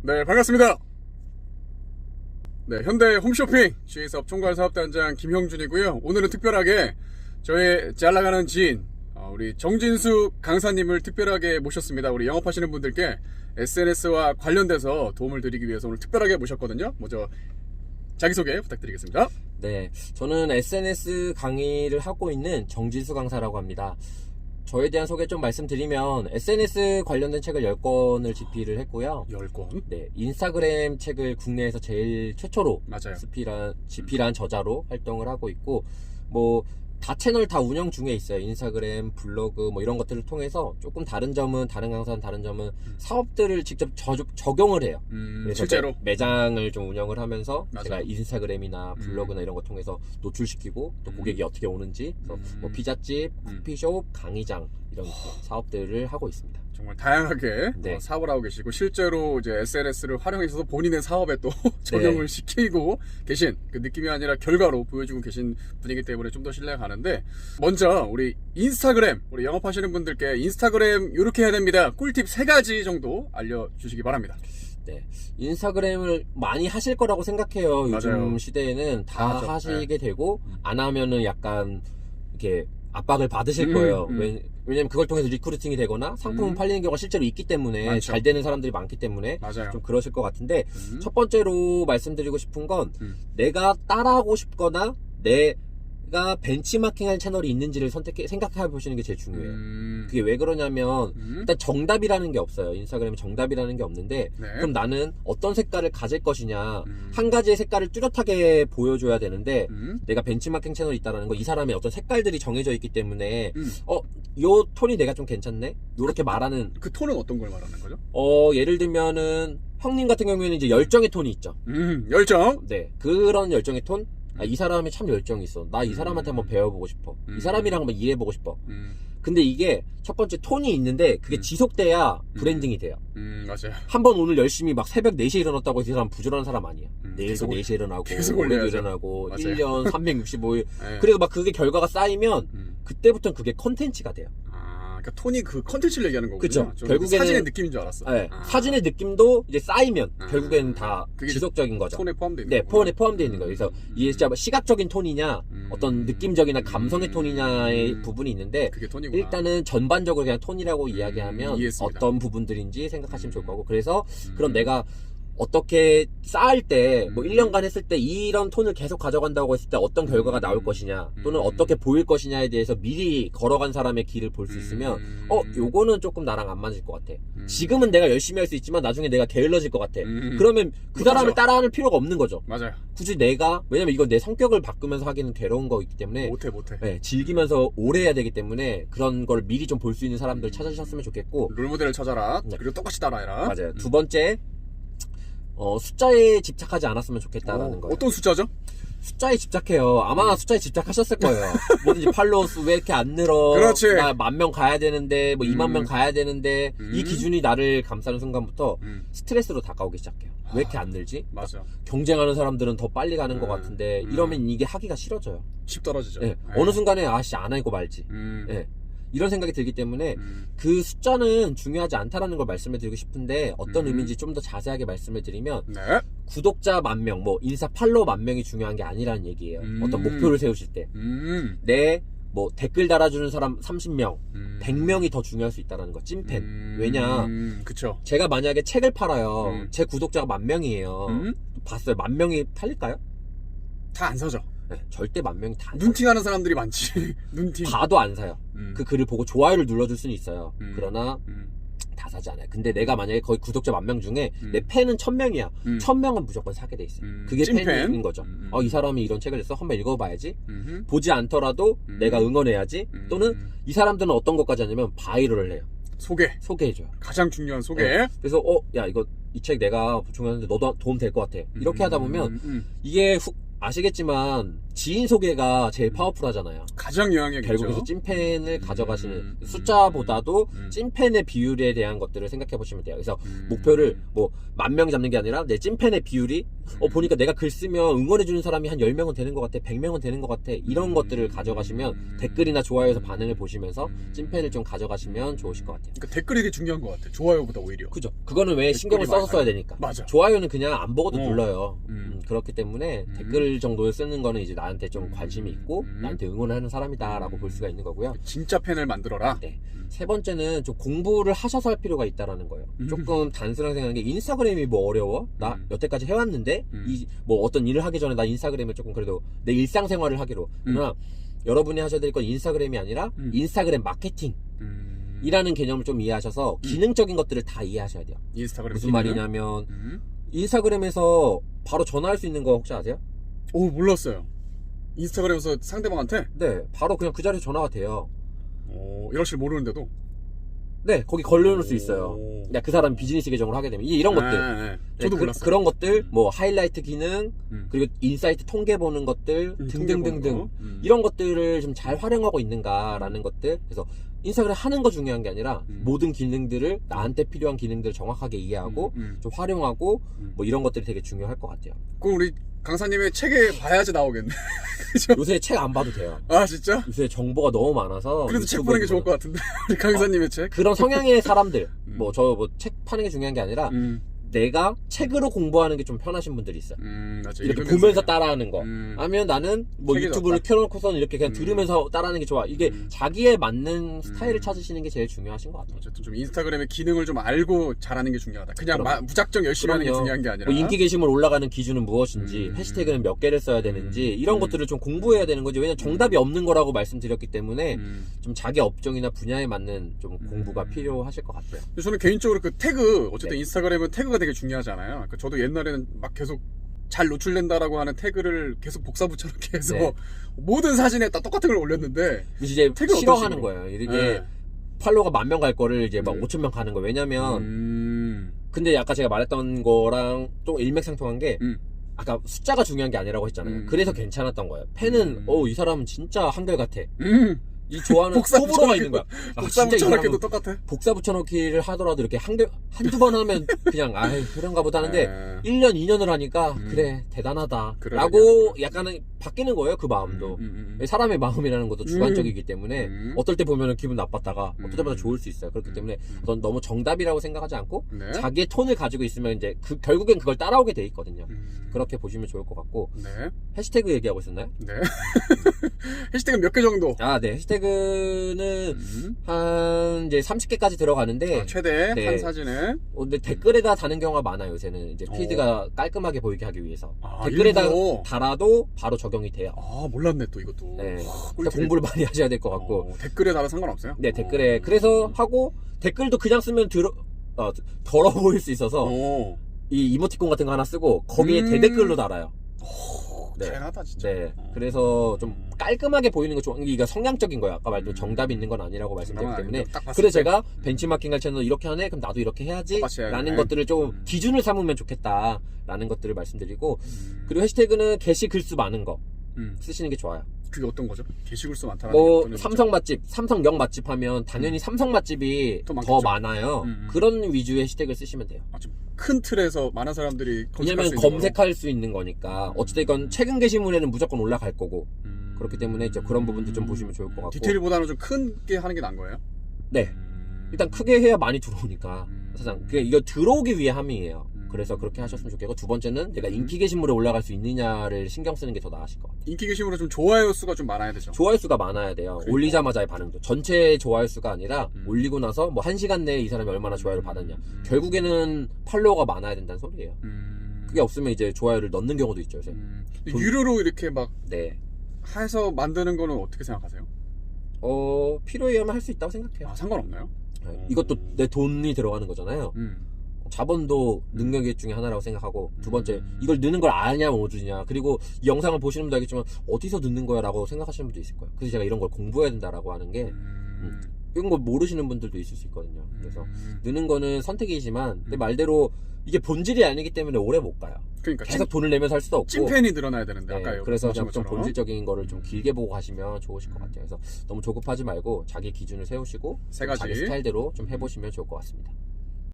네, 반갑습니다. 네, 현대 홈쇼핑 GA사업 총괄사업단장 김형준이고요. 오늘은 특별하게 저의 잘나가는 지인 우리 정진수 강사님을 특별하게 모셨습니다. 우리 영업하시는 분들께 SNS와 관련돼서 도움을 드리기 위해서 오늘 특별하게 모셨거든요. 먼저 자기소개 부탁드리겠습니다. 네, 저는 SNS 강의를 하고 있는 정진수 강사라고 합니다. 저에 대한 소개 좀 말씀드리면 SNS 관련된 책을 10권을 집필을 했고요. 10권? 네, 인스타그램 책을 국내에서 제일 최초로 맞아요. 집필한 저자로 활동을 하고 있고, 다 채널 다 운영 중에 있어요. 인스타그램, 블로그 이런 것들을 통해서 조금 다른 점은, 다른 강사는 다른 점은 사업들을 직접 적용을 해요. 그래서 실제로? 매장을 좀 운영을 하면서 맞아요. 제가 인스타그램이나 블로그나 이런 거 통해서 노출시키고 또 고객이 어떻게 오는지, 그래서 피자집, 커피숍, 강의장 이런 사업들을 하고 있습니다. 정말 다양하게 네. 사업을 하고 계시고 실제로 이제 SNS를 활용해서 본인의 사업에 또 적용을 시키고 계신 그 느낌이 아니라 결과로 보여주고 계신 분이기 때문에 좀 더 신뢰가 가는데, 먼저 우리 인스타그램, 우리 영업하시는 분들께 인스타그램 이렇게 해야 됩니다. 꿀팁 3가지 정도 알려주시기 바랍니다. 네, 인스타그램을 많이 하실 거라고 생각해요. 요즘 맞아요. 시대에는 다 하죠. 하시게 되고, 안 하면은 약간 이렇게 압박을 받으실 거예요. 왜냐면 그걸 통해서 리크루팅이 되거나 상품을 팔리는 경우가 실제로 있기 때문에, 많죠. 잘 되는 사람들이 많기 때문에 맞아요. 좀 그러실 것 같은데, 첫 번째로 말씀드리고 싶은 건 내가 따라하고 싶거나 내가 벤치마킹할 채널이 있는지를 생각해 보시는 게 제일 중요해요. 그게 왜 그러냐면 일단 정답이라는 게 없어요. 인스타그램에 정답이라는 게 없는데, 네. 그럼 나는 어떤 색깔을 가질 것이냐, 한 가지의 색깔을 뚜렷하게 보여줘야 되는데, 내가 벤치마킹 채널이 있다는 거, 이 사람의 어떤 색깔들이 정해져 있기 때문에 요 톤이 내가 좀 괜찮네? 요렇게 말하는. 그 톤은 어떤 걸 말하는 거죠? 예를 들면은 형님 같은 경우에는 이제 열정의 톤이 있죠. 열정. 네, 그런 열정의 톤. 이 사람이 참 열정이 있어. 나 이 사람한테 한번 배워보고 싶어. 이 사람이랑 한번 이해해보고 싶어. 근데 이게 첫 번째 톤이 있는데 그게 지속돼야 브랜딩이 돼요. 맞아요. 한번 오늘 열심히 막 새벽 4시에 일어났다고 해서 이 사람 부지런한 사람 아니야. 내일도 계속 4시에 일어나고, 계속 오늘도 올려야죠. 일어나고, 맞아요. 1년 365일. 네. 그래도 막 그게 결과가 쌓이면 그때부터는 그게 컨텐츠가 돼요. 그러니까 톤이 그 컨텐츠를 얘기하는 거군요. 그쵸. 저는 결국에는 사진의 느낌인 줄 알았어. 네, 사진의 느낌도 이제 쌓이면 결국에는 다 그게 지속적인 거죠. 톤에 포함되어 있는 네, 거구나. 포함되어 있는 거예요. 그래서 이게 진짜 시각적인 톤이냐, 어떤 느낌적이나 감성의 톤이냐의 부분이 있는데, 그게 톤이구나. 일단은 전반적으로 그냥 톤이라고 이야기하면 이해했습니다. 어떤 부분들인지 생각하시면 좋을 거고, 그래서 그럼 내가 어떻게 쌓을 때 1년간 했을 때 이런 톤을 계속 가져간다고 했을 때 어떤 결과가 나올 것이냐, 또는 어떻게 보일 것이냐에 대해서 미리 걸어간 사람의 길을 볼 수 있으면 요거는 조금 나랑 안 맞을 것 같아. 지금은 내가 열심히 할 수 있지만 나중에 내가 게을러질 것 같아. 그러면 그 사람을 따라하는 필요가 없는 거죠. 맞아요. 굳이 왜냐면 이건 내 성격을 바꾸면서 하기는 괴로운 거기 때문에 못해. 네, 즐기면서 오래 해야 되기 때문에 그런 걸 미리 좀 볼 수 있는 사람들 찾으셨으면 좋겠고. 롤모델을 찾아라. 네. 그리고 똑같이 따라해라. 맞아요. 두 번째, 숫자에 집착하지 않았으면 좋겠다라는 거예요. 어떤 숫자죠? 숫자에 집착해요. 아마 숫자에 집착하셨을 거예요. 뭐든지 팔로워 수 왜 이렇게 안 늘어? 그렇지. 나 10,000명 가야 되는데, 20,000명 가야 되는데, 이 기준이 나를 감싸는 순간부터 스트레스로 다가오기 시작해요. 왜 이렇게 안 늘지? 맞아. 경쟁하는 사람들은 더 빨리 가는 것 같은데, 이러면 이게 하기가 싫어져요. 칩 떨어지죠. 네. 어느 순간에 안 하고 말지. 네. 이런 생각이 들기 때문에 그 숫자는 중요하지 않다라는 걸 말씀을 드리고 싶은데, 어떤 의미인지 좀 더 자세하게 말씀을 드리면, 네. 구독자 10,000명, 인스타 팔로워 10,000명이 중요한 게 아니라는 얘기예요. 어떤 목표를 세우실 때. 댓글 달아주는 사람 30명, 100명이 더 중요할 수 있다는 거. 찐팬. 왜냐? 그쵸. 제가 만약에 책을 팔아요. 제 구독자가 10,000명이에요. 봤어요. 10,000명이 팔릴까요? 다 안 사죠. 네, 절대 10,000명이 다 안 사요. 눈팅하는 사람들이 많지. 눈팅. 봐도 안 사요. 그 글을 보고 좋아요를 눌러줄 수는 있어요. 그러나 다 사지 않아요. 근데 내가 만약에 거의 구독자 10,000명 중에 내 팬은 1,000명이야. 1,000명은 무조건 사게 돼 있어요. 그게 찐팬. 팬인 거죠. 이 사람이 이런 책을 냈어? 한번 읽어봐야지. 보지 않더라도 내가 응원해야지. 또는 이 사람들은 어떤 것까지 하냐면 바이럴을 해요. 소개해줘요. 가장 중요한 소개. 네. 그래서 야, 이 책 내가 보충하는데 너도 도움 될 것 같아. 이렇게 하다 보면 이게 아시겠지만 지인 소개가 제일 파워풀하잖아요. 가장 영향력이 있죠. 결국에서 찐팬을 가져가시는 숫자보다도 음. 찐팬의 비율에 대한 것들을 생각해 보시면 돼요. 그래서 목표를 뭐 10,000명 잡는 게 아니라 내 찐팬의 비율이 보니까 내가 글 쓰면 응원해 주는 사람이 한 10명은 되는 것 같아, 100명은 되는 것 같아, 이런 것들을 가져가시면 댓글이나 좋아요에서 반응을 보시면서 찐팬을 좀 가져가시면 좋으실 것 같아요. 그러니까 댓글이 되게 중요한 것 같아. 좋아요보다 오히려. 그죠? 그거는 왜 신경을 써서 써야 되니까. 맞아. 좋아요는 그냥 안 보고도 어. 눌러요. 그렇기 때문에 댓글 정도를 쓰는 거는 이제 나한테 좀 관심이 있고 나한테 응원하는 사람이다라고 볼 수가 있는 거고요. 진짜 팬을 만들어라. 네. 세 번째는 좀 공부를 하셔서 할 필요가 있다라는 거예요. 조금 단순하게 생각하는 게 인스타그램이 뭐 어려워? 나 여태까지 해왔는데 이 뭐 어떤 일을 하기 전에 나 인스타그램을 조금 그래도 내 일상생활을 하기로. 그러나 여러분이 하셔야 될 건 인스타그램이 아니라 인스타그램 마케팅. 이라는 개념을 좀 이해하셔서 기능적인 것들을 다 이해하셔야 돼요. 인스타그램 무슨 기능을? 말이냐면 인스타그램에서 바로 전화할 수 있는 거 혹시 아세요? 오, 몰랐어요. 인스타그램에서 상대방한테? 네, 바로 그냥 그 자리에 전화가 돼요. 오, 이럴 줄 모르는데도? 네, 거기 걸려놓을 수 오. 있어요. 그러니까 그 사람 비즈니스 계정을 하게 되면 이제 이런 것들. 네, 저도 몰랐어요. 그런 것들, 뭐 하이라이트 기능, 그리고 인사이트 통계 보는 것들 등등등등 이런 것들을 좀 잘 활용하고 있는가라는 것들. 그래서 인스타그램 하는 거 중요한 게 아니라 모든 기능들을 나한테 필요한 기능들을 정확하게 이해하고 좀 활용하고 뭐 이런 것들이 되게 중요할 것 같아요. 그럼 우리 강사님의 책에 봐야지 나오겠네. 그죠? 요새 책 안 봐도 돼요. 아, 진짜? 요새 정보가 너무 많아서. 그래도 책 보는 게 좋을 것 같은데. 우리 강사님의 책? 그런 성향의 사람들, 뭐 책 파는 게 중요한 게 아니라 내가 책으로 공부하는 게 좀 편하신 분들이 있어요. 맞아. 이렇게 읽으면서 보면서 그냥. 따라하는 거. 아니면 나는 뭐 책이 유튜브를 좋다. 켜놓고서는 이렇게 그냥 들으면서 따라하는 게 좋아. 이게 자기에 맞는 스타일을 찾으시는 게 제일 중요하신 것 같아요. 어쨌든 좀 인스타그램의 기능을 좀 알고 잘하는 게 중요하다. 그냥 그럼. 무작정 열심히 하는 게 그럼요. 중요한 게 아니라. 뭐 인기 게시물 올라가는 기준은 무엇인지, 해시태그는 몇 개를 써야 되는지, 이런 것들을 좀 공부해야 되는 거지. 왜냐면 정답이 없는 거라고 말씀드렸기 때문에 좀 자기 업종이나 분야에 맞는 좀 공부가 필요하실 것 같아요. 근데 저는 개인적으로 그 태그, 어쨌든 네. 인스타그램은 태그가 되게 중요하잖아요. 그러니까 저도 옛날에는 막 계속 잘 노출된다라고 하는 태그를 계속 복사 붙여넣기 해서 네. 모든 사진에 다 똑같은 걸 올렸는데 이제 태그는 싫어하는 어떤 거예요. 이게 네. 팔로워가 10,000명 갈 거를 이제 막 네. 5,000명 가는 거예요. 왜냐면 근데 아까 제가 말했던 거랑 또 일맥상통한 게 아까 숫자가 중요한 게 아니라고 했잖아요. 그래서 괜찮았던 거예요. 팬은 이 사람은 진짜 한결같아. 이 좋아하는 복사 호불호가 붙여넣기- 있는 거야. 복사 진짜 이 붙여넣기도 사람은 똑같아. 복사 붙여넣기를 하더라도 이렇게 한두 번 하면 그냥 아이 그런가 보다 하는데 네. 1년 2년을 하니까 그래 대단하다 그러려니 라고 하는 약간은 바뀌는 거예요. 그 마음도. 사람의 마음이라는 것도 주관적이기 때문에 어떨 때 보면은 기분 나빴다가 어떨 때마다 좋을 수 있어요. 그렇기 때문에 어떤 너무 정답이라고 생각하지 않고 네. 자기의 톤을 가지고 있으면 이제 결국엔 그걸 따라오게 돼 있거든요. 그렇게 보시면 좋을 것 같고. 네. 해시태그 얘기하고 있었나요? 네. 해시태그 몇 개 정도? 아, 네. 해시태그는 한 이제 30개까지 들어가는데 최대 네. 한 사진에 근데 댓글에다 다는 경우가 많아요. 요새는 이제 피드가 깔끔하게 보이게 하기 위해서 아, 댓글에다 일부러? 달아도 바로 적용이 돼요. 아, 몰랐네 또 이것도. 네. 와, 그러니까 공부를 많이 하셔야 될 것 같고. 댓글에 달아 상관없어요? 네, 댓글에 그래서 하고 댓글도 그냥 쓰면 더러워 보일 수 있어서 이 이모티콘 같은 거 하나 쓰고 거기에 대댓글로 달아요. 네. 다양하다 진짜. 네. 그래서 좀 깔끔하게 보이는 거 좋아. 이게 성향적인 거예요. 아까 말도 정답이 있는 건 아니라고 말씀드렸기 때문에. 딱 봤을 그래서 때. 제가 벤치마킹 할 채널 이렇게 하네? 그럼 나도 이렇게 해야지? 똑같이 해야겠네. 라는 것들을 좀 기준을 삼으면 좋겠다. 라는 것들을 말씀드리고. 그리고 해시태그는 게시 글수 많은 거 쓰시는 게 좋아요. 그게 어떤 거죠? 게시글수 많다라는 게 뭐 어떤 의미죠? 삼성 맛집, 삼성역 맛집 하면 당연히 삼성 맛집이 더 더 많겠죠. 많아요. 그런 위주의 해시태그를 쓰시면 돼요. 아, 좀큰 틀에서 많은 사람들이 검색할 왜냐면 수 있는 검색할 수 있는 거니까 어찌됐건 최근 게시물에는 무조건 올라갈 거고 그렇기 때문에 이제 그런 부분도 좀 보시면 좋을 것 같고. 디테일보다는 좀 크게 하는 게 나은 거예요? 네. 일단 크게 해야 많이 들어오니까 사실상 이거 들어오기 위해 함이에요. 그래서 그렇게 하셨으면 좋겠고, 두 번째는 내가 인기 게시물에 올라갈 수 있느냐를 신경 쓰는 게 더 나으실 것 같아요. 인기 게시물은 좀 좋아요 수가 좀 많아야 되죠. 좋아요 수가 많아야 돼요. 그러니까. 올리자마자의 반응도 전체 좋아요 수가 아니라 올리고 나서 뭐 1시간 내에 이 사람이 얼마나 좋아요를 받았냐. 결국에는 팔로워가 많아야 된다는 소리예요. 그게 없으면 이제 좋아요를 넣는 경우도 있죠, 요새. 유료로 이렇게 막 네. 해서 만드는 거는 어떻게 생각하세요? 필요에 의하면 할 수 있다고 생각해요. 아, 상관없나요? 네. 이것도 내 돈이 들어가는 거잖아요. 자본도 능력의 중에 하나라고 생각하고, 두 번째, 이걸 넣는 걸 아냐 모르냐. 그리고 이 영상을 보시는 분도 알겠지만 어디서 넣는 거야 라고 생각하시는 분도 있을 거예요. 그래서 제가 이런 걸 공부해야 된다라고 하는 게 이런 걸 모르시는 분들도 있을 수 있거든요. 그래서 느는 거는 선택이지만 내 말대로 이게 본질이 아니기 때문에 오래 못 가요. 그러니까 계속 돈을 내면서 할 수도 없고. 찐팬이 늘어나야 되는데 네, 아까 그래서 말씀하신 좀 것처럼. 본질적인 거를 좀 길게 보고 가시면 좋으실 것 같아요. 그래서 너무 조급하지 말고 자기 기준을 세우시고 세 가지. 자기 스타일대로 좀 해보시면 좋을 것 같습니다.